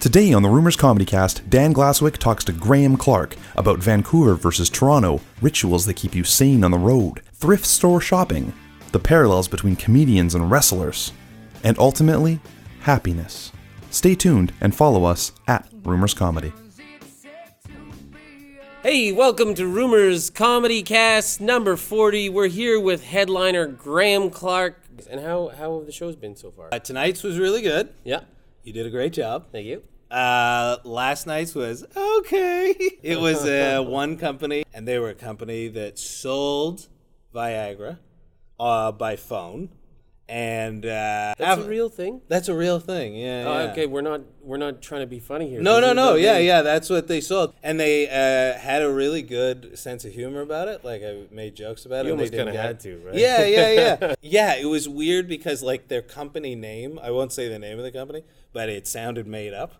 Today on the Rumors Comedy Cast, Dan Glasswick talks to Graham Clark about Vancouver versus Toronto, rituals that keep you sane on the road, thrift store shopping, the parallels between comedians and wrestlers, and ultimately, happiness. Stay tuned and follow us at Rumors Comedy. Hey, welcome to Rumors Comedy Cast number 40. We're here with headliner Graham Clark. And how have the shows been so far? Tonight's was really good. Yeah. You did a great job. Thank you. Last night's was okay. It was one company, and they were a company that sold Viagra by phone. And That's a real thing? That's a real thing. Yeah. Okay, we're not trying to be funny here. No. Yeah. That's what they sold, and they had a really good sense of humor about it. Like I made jokes about it. You almost kind of had to, right? Yeah. Yeah, it was weird because like their company name, I won't say the name of the company, but it sounded made up.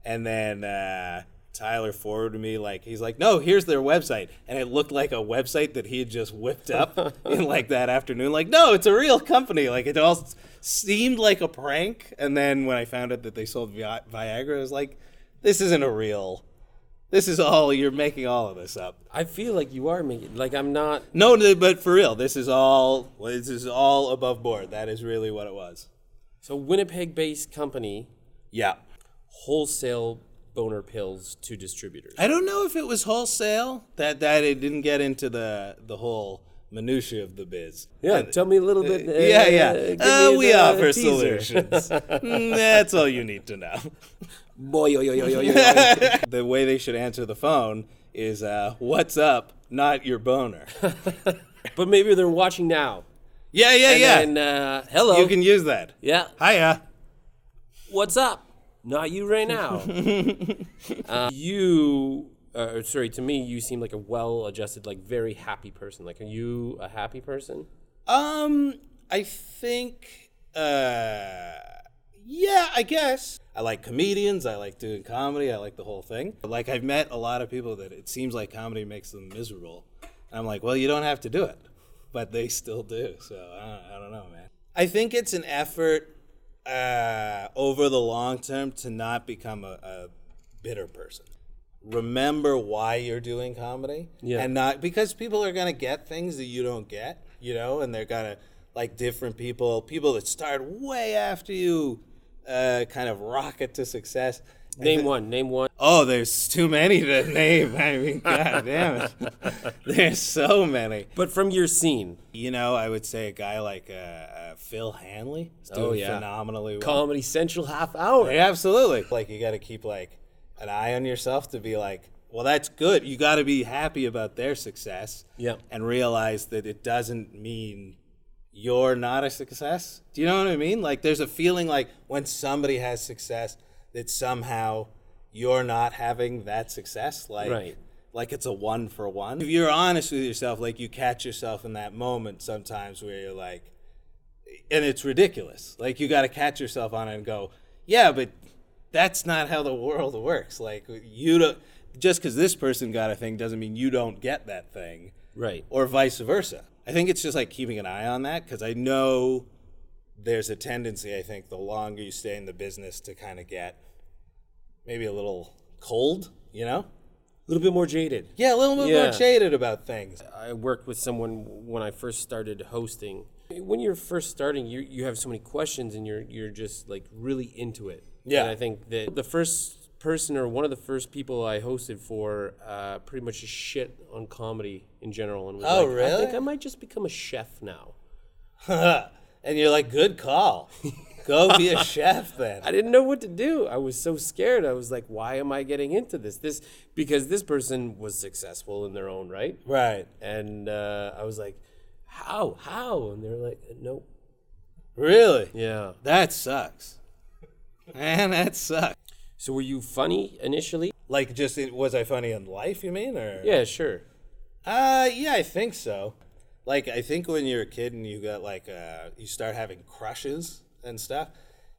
And then Tyler forwarded me, like, he's like, no, here's their website. And it looked like a website that he had just whipped up in, like, that afternoon. Like, no, it's a real company. Like, it all seemed like a prank. And then when I found out that they sold Viagra, I was like, this isn't a real... This is all... You're making all of this up. I feel like you are making... Like, I'm not... No, but for real, this is all above board. That is really what it was. So, Winnipeg-based company... Yeah. Wholesale boner pills to distributors. I don't know if it was wholesale. That it didn't get into the whole minutia of the biz. Yeah, tell me a little bit. We offer solutions. That's all you need to know. Boy, The way they should answer the phone is, "What's up?" Not your boner. But maybe they're watching now. Yeah. And then, hello. You can use that. Yeah. Hiya. What's up? Not you right now. To me, you seem like a well-adjusted, like very happy person. Like, are you a happy person? I think, yeah, I guess. I like comedians. I like doing comedy. I like the whole thing. Like, I've met a lot of people that it seems like comedy makes them miserable. And I'm like, well, you don't have to do it. But they still do. So, I don't know, man. I think it's an effort over the long term to not become a bitter person. Remember why you're doing comedy. Yeah. And not because people are going to get things that you don't get, and they're going to, like, different people that start way after you kind of rocket to success. Name one. Oh, there's too many to name. I mean, God damn it. There's so many. But from your scene. I would say a guy like Phil Hanley is doing phenomenally well. Comedy Central half hour. Yeah, absolutely. Like, you got to keep, like, an eye on yourself to be like, well, that's good. You got to be happy about their success. Yeah. And realize that it doesn't mean you're not a success. Do you know what I mean? Like, there's a feeling like when somebody has success that somehow you're not having that success. Like, right. Like it's a 1-for-1. If you're honest with yourself, like you catch yourself in that moment sometimes where you're like, and it's ridiculous. Like you got to catch yourself on it and go, yeah, but that's not how the world works. Like you don't, just because this person got a thing doesn't mean you don't get that thing. Right. Or vice versa. I think it's just like keeping an eye on that because I know there's a tendency, I think, the longer you stay in the business to kind of get maybe a little cold, A little bit more jaded. Yeah, a little bit more jaded about things. I worked with someone when I first started hosting. When you're first starting, you have so many questions and you're just like really into it. Yeah. And I think that the first person or one of the first people I hosted for pretty much just shit on comedy in general. And was like, really? I think I might just become a chef now. And you're like, good call. Go be a chef then. I didn't know what to do. I was so scared. I was like, why am I getting into this? Because this person was successful in their own right. Right. And I was like, how? And they were like, nope. Really? Yeah. That sucks. Man, that sucks. So were you funny initially? Like was I funny in life, you mean? Or? Yeah, sure. Yeah, I think so. Like, I think when you're a kid and you got, like, you start having crushes and stuff,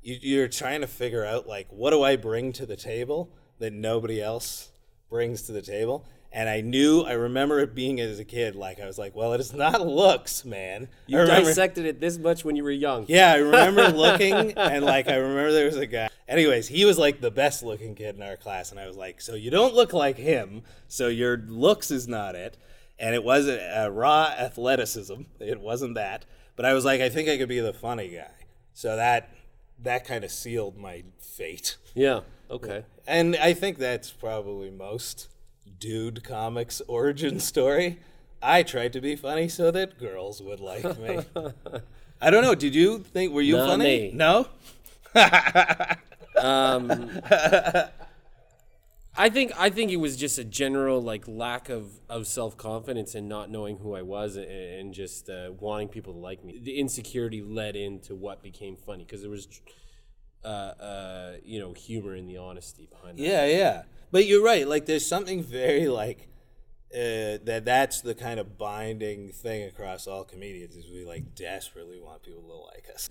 you're trying to figure out, like, what do I bring to the table that nobody else brings to the table? And I remember it being as a kid, like, I was like, well, it is not looks, man. You dissected it this much when you were young. Yeah, I remember looking, and, like, I remember there was a guy. Anyways, he was, like, the best looking kid in our class, and I was like, so you don't look like him, so your looks is not it. And it wasn't raw athleticism. It wasn't that. But I was like, I think I could be the funny guy. So that kind of sealed my fate. Yeah, okay. And I think that's probably most dude comics origin story. I tried to be funny so that girls would like me. I don't know. Did you think, were you Not funny? me. No? I think it was just a general like lack of self-confidence and not knowing who I was and just wanting people to like me. The insecurity led into what became funny because there was humor in the honesty behind that. Yeah. But you're right. Like, there's something very, like, that's the kind of binding thing across all comedians is we, like, desperately want people to like us.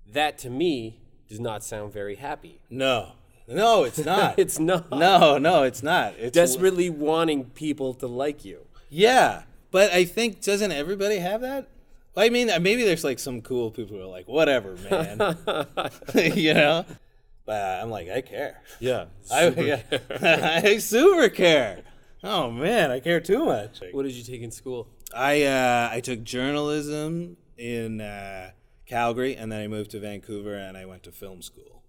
That, to me, does not sound very happy. No, it's not. It's not. No, it's not. It's Desperately wanting people to like you. Yeah, but I think, doesn't everybody have that? I mean, maybe there's, like, some cool people who are like, whatever, man. You know? But I'm like, I care. Yeah. I super care. Oh, man, I care too much. What did you take in school? I took journalism in Calgary, and then I moved to Vancouver, and I went to film school.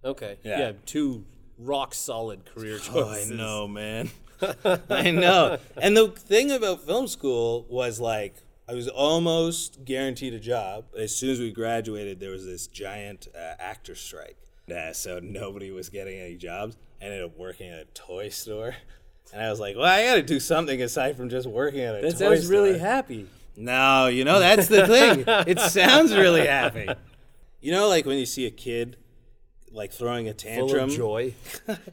Okay. Yeah. Yeah, 2 rock-solid career choices. Oh, I know, man. I know. And the thing about film school was, like, I was almost guaranteed a job. But as soon as we graduated, there was this giant actor strike. So nobody was getting any jobs. I ended up working at a toy store. And I was like, well, I got to do something aside from just working at a toy store. That sounds really happy. No, that's the thing. It sounds really happy. Like when you see a kid, like, throwing a tantrum. Full of joy.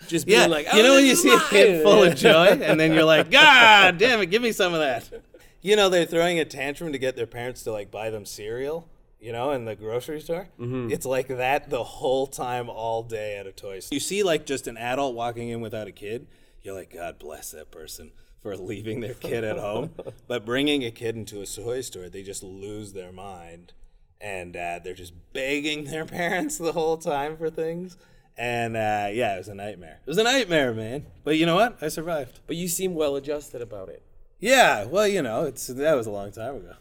Just being like, oh, when you see a kid full of joy, and then you're like, God damn it, give me some of that. They're throwing a tantrum to get their parents to, like, buy them cereal. In the grocery store. Mm-hmm. It's like that the whole time, all day at a toy store. You see, like, just an adult walking in without a kid, you're like, God bless that person for leaving their kid at home. But bringing a kid into a toy store, they just lose their mind. And they're just begging their parents the whole time for things. And, it was a nightmare. It was a nightmare, man. But you know what? I survived. But you seem well-adjusted about it. Yeah, well, that was a long time ago.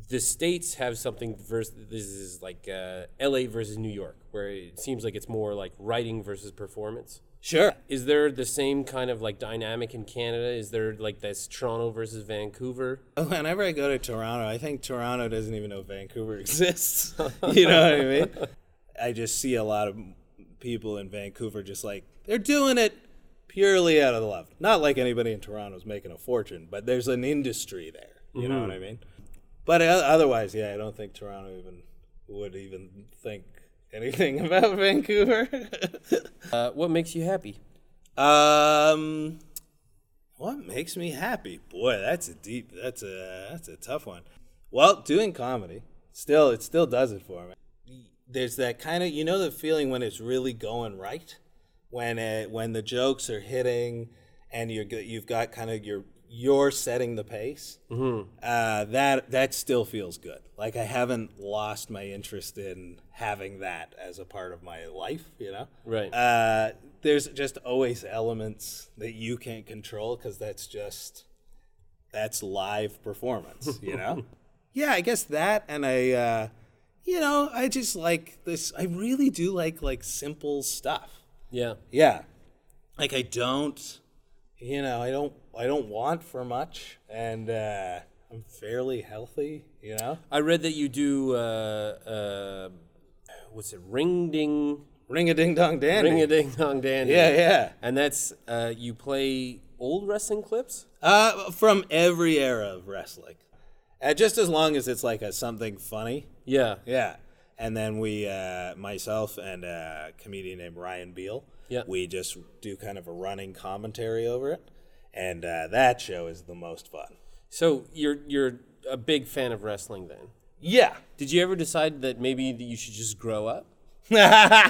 The States have something versus, this is like LA versus New York, where it seems like it's more like writing versus performance. Sure. Is there the same kind of like dynamic in Canada? Is there like this Toronto versus Vancouver? Whenever I go to Toronto, I think Toronto doesn't even know Vancouver exists. You know what I mean? I just see a lot of people in Vancouver just like, they're doing it purely out of love. Not like anybody in Toronto is making a fortune, but there's an industry there. You know what I mean? But otherwise, I don't think Toronto would think anything about Vancouver. What makes you happy? What makes me happy? Boy, that's a tough one. Well, doing comedy, it still does it for me. There's that kind of, the feeling when it's really going right, when the jokes are hitting, and you've got kind of you're setting the pace. Mm-hmm. That still feels good. Like, I haven't lost my interest in having that as a part of my life, Right. There's just always elements that you can't control because that's live performance, Yeah, I guess that, and I just like this. I really do like simple stuff. Yeah. Yeah. Like, I don't want for much, and I'm fairly healthy, I read that you do, what's it, Ring-a-ding-dong dandy. Ring-a-ding-dong dandy. Yeah. And that's, you play old wrestling clips? From every era of wrestling. Just as long as it's like something funny. Yeah. Yeah. And then we, myself and a comedian named Ryan Beal, we just do kind of a running commentary over it. And that show is the most fun. So you're a big fan of wrestling then? Yeah. Did you ever decide that maybe you should just grow up? Yeah,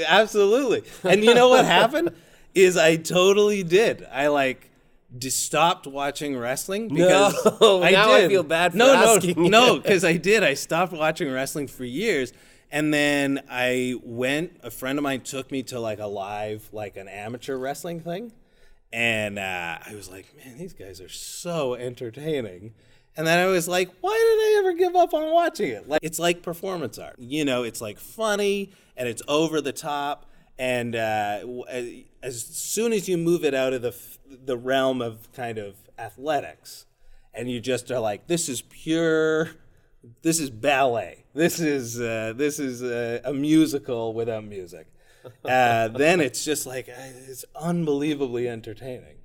absolutely. And you know what happened? is I totally did. I like stopped watching wrestling because No, I now did. I feel bad for asking you. No, because I did. I stopped watching wrestling for years. And then a friend of mine took me to like a live, like an amateur wrestling thing. And I was like, man, these guys are so entertaining. And then I was like, why did I ever give up on watching it? Like, it's like performance art. You know, it's like funny and it's over the top. And as soon as you move it out of the realm of kind of athletics, and you just are like, this is ballet. This is a musical without music. Then it's just like, it's unbelievably entertaining.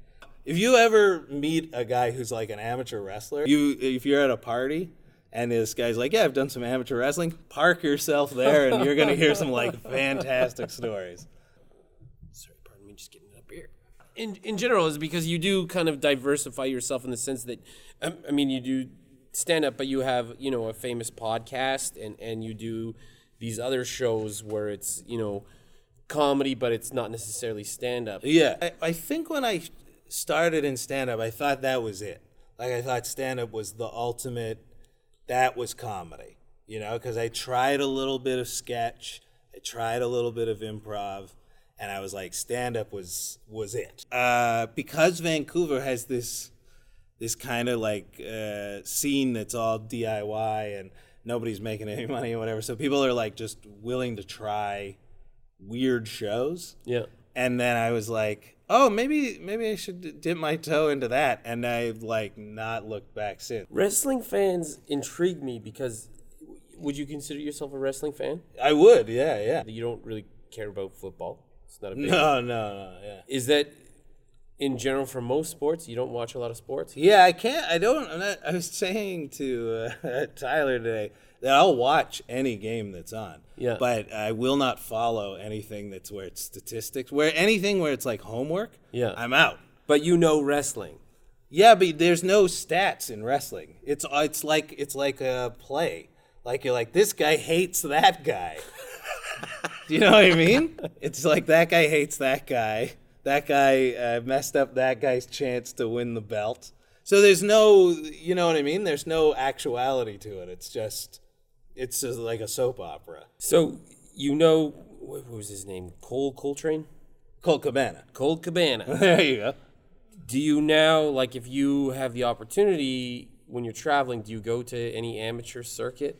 If you ever meet a guy who's like an amateur wrestler, if you're at a party and this guy's like, yeah, I've done some amateur wrestling, park yourself there and you're going to hear some like fantastic stories. Sorry, pardon me, just getting it up here. In general, is because you do kind of diversify yourself in the sense that, I mean, you do stand up, but you have, you know, a famous podcast and you do these other shows where it's, you know, comedy, but it's not necessarily stand up. Yeah. I think when I started in stand up, I thought that was it. Like, I thought stand up was the ultimate, that was comedy, you know, because I tried a little bit of sketch, I tried a little bit of improv, and I was like, stand up was it. Because Vancouver has this kind of like scene that's all DIY and nobody's making any money or whatever. So people are like just willing to try weird shows. Yeah. And then I was like, oh, maybe I should dip my toe into that. And I've like not looked back since. Wrestling fans intrigue me because would you consider yourself a wrestling fan? I would, yeah. You don't really care about football. It's not a big No, yeah. Is that in general for most sports? You don't watch a lot of sports? Yeah, I was saying to Tyler today that I'll watch any game that's on. Yeah. But I will not follow anything that's where it's statistics, anything where it's like homework. Yeah. I'm out. But you know wrestling. Yeah, but there's no stats in wrestling. It's like a play. Like you're like, this guy hates that guy. Do you know what I mean? It's like that guy hates that guy. That guy messed up that guy's chance to win the belt. So there's no, you know what I mean? There's no actuality to it. It's just like a soap opera. So, you know, what was his name? Coltrane? Colt Cabana. Colt Cabana. There you go. Do you now, like, if you have the opportunity when you're traveling, do you go to any amateur circuit?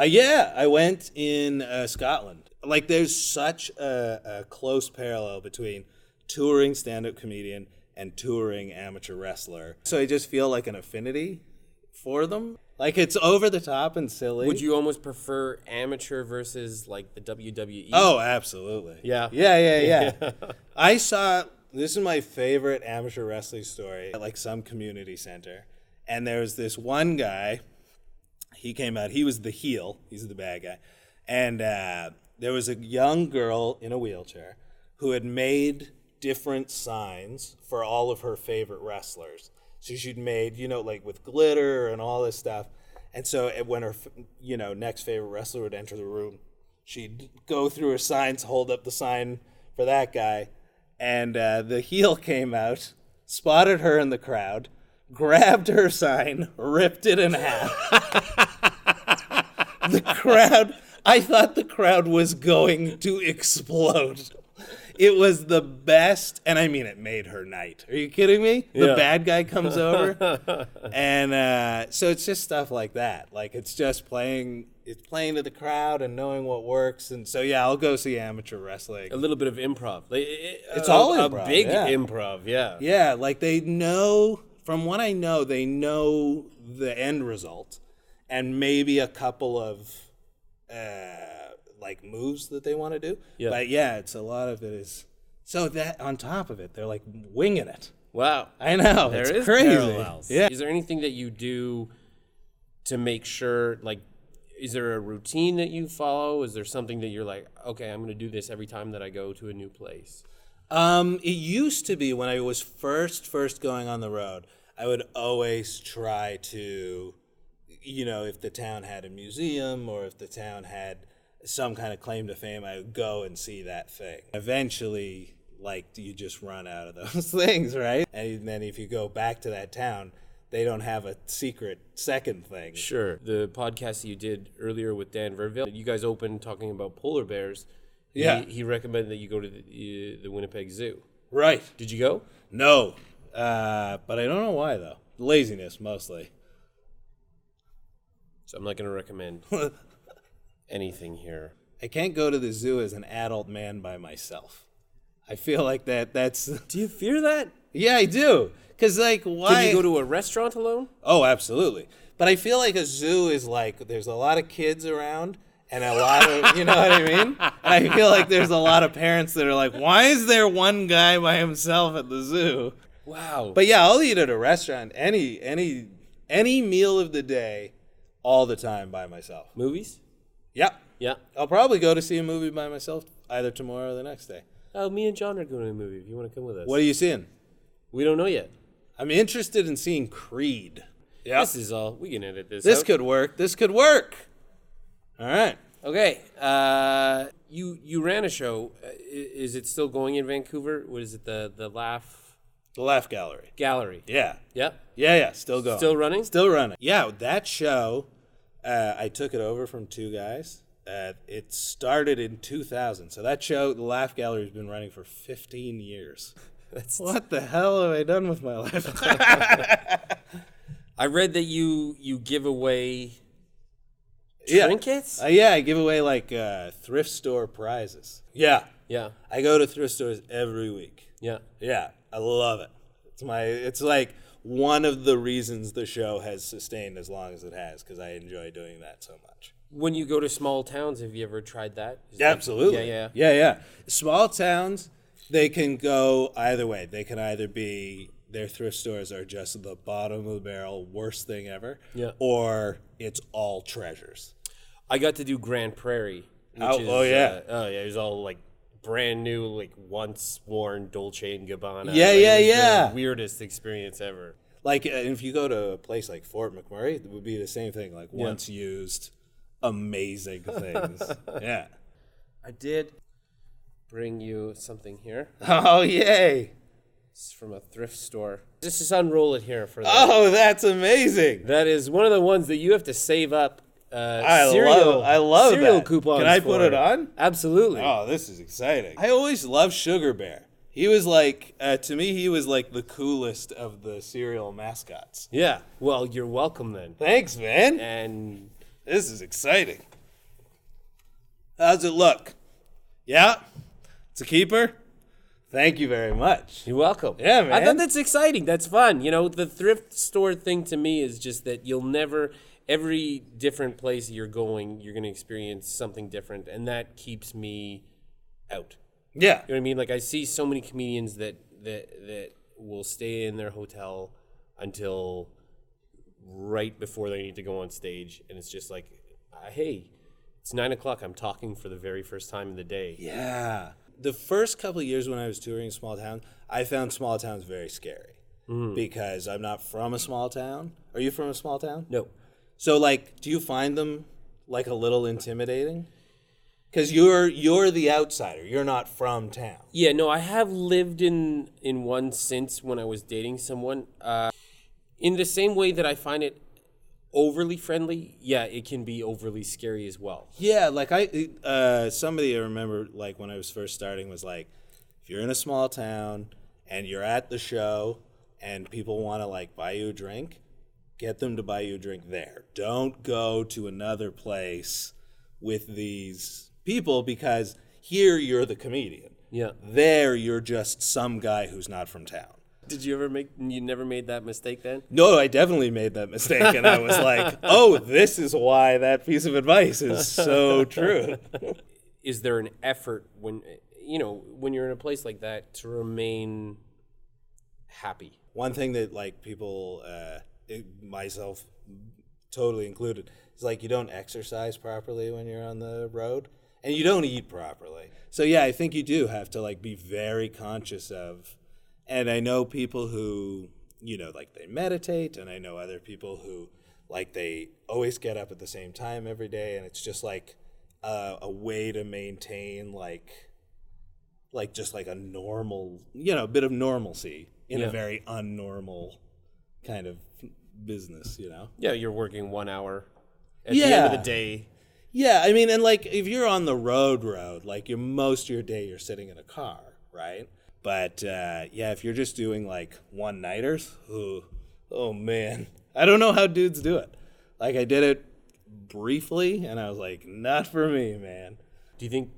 Yeah, I went in Scotland. Like, there's such a close parallel between touring stand-up comedian and touring amateur wrestler. So I just feel like an affinity for them. Like, it's over the top and silly. Would you almost prefer amateur versus, like, the WWE? Oh, absolutely. Yeah. Yeah. This is my favorite amateur wrestling story at, like, some community center. And there was this one guy, he came out, he was the heel, he's the bad guy. And there was a young girl in a wheelchair who had made different signs for all of her favorite wrestlers. So she'd made, you know, like with glitter and all this stuff. And so when her, you know, next favorite wrestler would enter the room, she'd go through her signs, hold up the sign for that guy. And the heel came out, spotted her in the crowd, grabbed her sign, ripped it in half. I thought the crowd was going to explode. It was the best, and I mean, it made her night. Are you kidding me? The bad guy comes over, and so it's just stuff like that. Like, it's just playing to the crowd and knowing what works, and so yeah, I'll go see amateur wrestling. A little bit of improv. It's all improv, a big yeah. improv, yeah. Yeah, like they know, from what I know, they know the end result, and maybe a couple of like moves that they want to do. Yeah. But yeah, it's a lot of it is so that on top of it, they're like winging it. Wow. I know. There it's is crazy. Parallels. Yeah. Is there anything that you do to make sure, like, is there a routine that you follow? Is there something that you're like, okay, I'm going to do this every time that I go to a new place? It used to be when I was first going on the road, I would always try to, you know, if the town had a museum or if the town had some kind of claim to fame, I would go and see that thing. Eventually, like you just run out of those things, right? And then if you go back to that town, they don't have a secret second thing. Sure. The podcast that you did earlier with Dan Verville, you guys opened talking about polar bears. Yeah. He recommended that you go to the Winnipeg Zoo. Right. Did you go? No. But I don't know why, though. Laziness, mostly. So I'm not going to recommend anything here. I can't go to the zoo as an adult man by myself. I feel like that's... Do you fear that? Yeah, I do. Because, like, why... Can you go to a restaurant alone? Oh, absolutely. But I feel like a zoo is like, there's a lot of kids around and a lot of, you know what I mean? And I feel like there's a lot of parents that are like, why is there one guy by himself at the zoo? Wow. But yeah, I'll eat at a restaurant any meal of the day, all the time by myself. Movies? Yep. Yeah. I'll probably go to see a movie by myself either tomorrow or the next day. Oh, me and John are going to a movie if you want to come with us. What are you seeing? We don't know yet. I'm interested in seeing Creed. Yeah. This is all. We can edit this This out. could work. This could work. All right. Okay. You ran a show. Is it still going in Vancouver? What is it? The Laugh The Laugh Gallery. Gallery. Yeah. Yeah. Yeah. Still going. Still running? Still running. Yeah, that show, I took it over from two guys. It started in 2000. So that show, The Laugh Gallery, has been running for 15 years. What the hell have I done with my life? I read that you give away Yeah. trinkets? Yeah, I give away like thrift store prizes. Yeah. Yeah. I go to thrift stores every week. Yeah. Yeah, I love it. It's like one of the reasons the show has sustained as long as it has, because I enjoy doing that so much. When you go to small towns, have you ever tried that? Absolutely. Yeah. Small towns, they can go either way. They can either be their thrift stores are just the bottom of the barrel, worst thing ever, or it's all treasures. I got to do Grand Prairie. Which Oh, is, oh, yeah. It was all like brand new, like once worn Dolce and Gabbana. Yeah, Like, yeah, it was yeah. The weirdest experience ever. Like, if you go to a place like Fort McMurray, it would be the same thing. Like, once used, amazing things. Yeah. I did bring you something here. Oh, yay. It's from a thrift store. Just unroll it here for the. Oh, that's amazing. That is one of the ones that you have to save up. I I love cereal that. coupons. Can I put for. it on? Absolutely. Oh, this is exciting. I always loved Sugar Bear. He was like, to me, he was like the coolest of the cereal mascots. Yeah. Well, you're welcome then. Thanks, man. And This is exciting. How's it look? Yeah? It's a keeper? Thank you very much. you're welcome. Yeah, I man. thought that's exciting. That's fun. You know, the thrift store thing to me is just that you'll never, every different place you're going, you're going to experience something different. And that keeps me out. Yeah. You know what I mean? Like I see so many comedians that will stay in their hotel until right before they need to go on stage. And it's just like, hey, it's 9:00. I'm talking for the very first time in the day. Yeah. The first couple of years when I was touring small towns, I found small towns very scary because I'm not from a small town. Are you from a small town? No. So, like, do you find them, like, a little intimidating? Because you're the outsider. You're not from town. Yeah, no, I have lived in one since when I was dating someone. In the same way that I find it overly friendly, yeah, it can be overly scary as well. Yeah, like somebody I remember, like, when I was first starting was like, if you're in a small town and you're at the show and people want to, like, buy you a drink, get them to buy you a drink there. Don't go to another place with these people because here you're the comedian. Yeah. There you're just some guy who's not from town. Did you never made that mistake then? No, I definitely made that mistake, and I was like, oh, this is why that piece of advice is so true. Is there an effort when you're in a place like that to remain happy? One thing that, like, people, myself totally included, is like you don't exercise properly when you're on the road, and you don't eat properly. So yeah, I think you do have to, like, be very conscious of. And I know people who, like, they meditate, and I know other people who, like, they always get up at the same time every day, and it's just like a way to maintain, like like just like a normal, bit of normalcy in Yeah. a very unnormal kind of business, Yeah, you're working 1 hour at the end of the day. Yeah, I mean, and like if you're on the road, like most of your day you're sitting in a car, right? But if you're just doing like one-nighters, oh man, I don't know how dudes do it. Like I did it briefly, and I was like, not for me, man. Do you think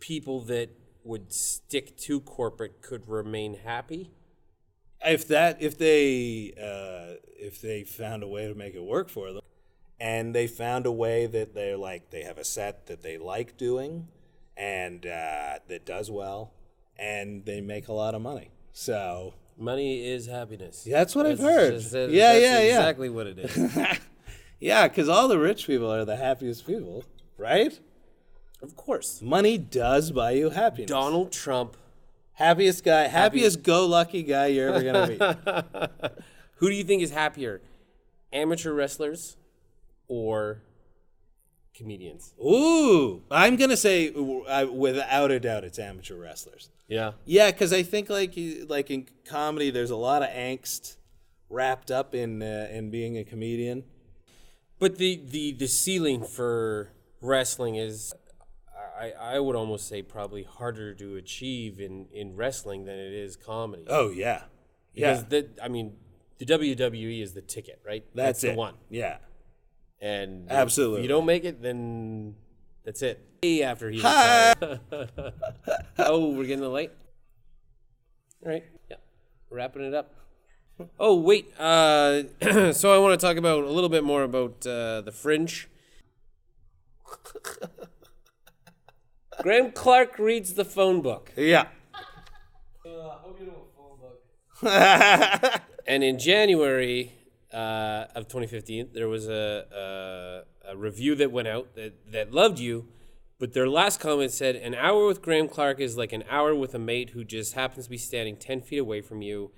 people that would stick to corporate could remain happy? If they found a way to make it work for them, and they found a way that they have a set that they like doing, and that does well, and they make a lot of money. So Money is happiness. that's what I've heard. That's exactly what it is. Yeah, because all the rich people are the happiest people, right? Of course. Money does buy you happiness. Donald Trump. Happiest go-lucky guy you're ever gonna meet. Who do you think is happier? Amateur wrestlers or comedians? Ooh, I'm gonna say without a doubt it's amateur wrestlers. Yeah. Yeah, because I think like in comedy, there's a lot of angst wrapped up in being a comedian. But the ceiling for wrestling is, I would almost say, probably harder to achieve in wrestling than it is comedy. Oh yeah, Because the WWE is the ticket, right? That's the it. one. Yeah, And absolutely. if you don't make it, then that's it. After he retired. Oh, we're getting the light? All right. Yeah. Wrapping it up. Oh, wait. So I want to talk about a little bit more about the Fringe. Graham Clark reads the phone book. Yeah. Hope you know a phone book. And in January of 2015, there was a review that went out that loved you, but their last comment said, "An hour with Graham Clark is like an hour with a mate who just happens to be standing 10 feet away from you.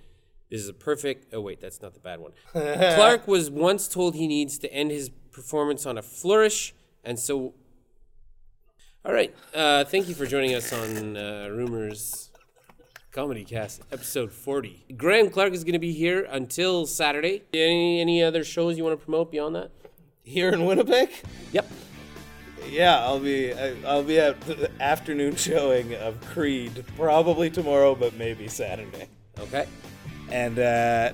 This is a perfect..." Oh, wait, that's not the bad one. Clark was once told he needs to end his performance on a flourish, and so... All right. Thank you for joining us on Rumors Comedy Cast, episode 40. Graham Clark is going to be here until Saturday. Any other shows you want to promote beyond that? Here in Winnipeg? Yep. Yeah, I'll be at the afternoon showing of Creed, probably tomorrow, but maybe Saturday. Okay. And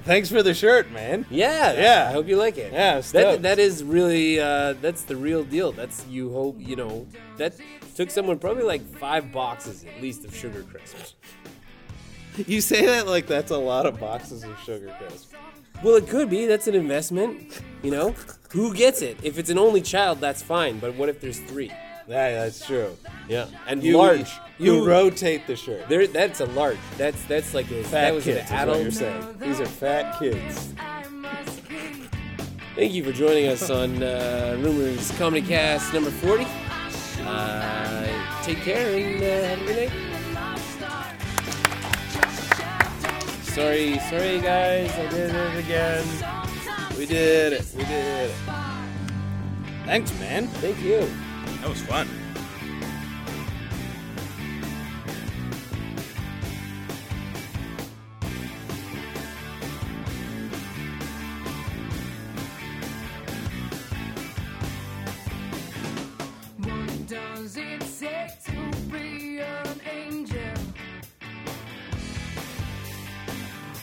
thanks for the shirt, man. Yeah. I hope you like it. Yeah, stoked. that is really that's the real deal. That's that took someone probably like 5 boxes at least of Sugar Crisps. You say that like that's a lot of boxes of Sugar Crisp. Well, it could be. That's an investment. Who gets it? If it's an only child, that's fine. But what if there's 3? Yeah, that's true. Yeah, and Large. You Who- rotate the shirt. That's a large. That's like a Fat that was kids an is what you're adult. saying. These are fat kids. Thank you for joining us on Rumors Comedy Cast number 40. Take care and have a good night. Sorry guys, I did it again. We did it. Thanks, man. Thank you. That was fun.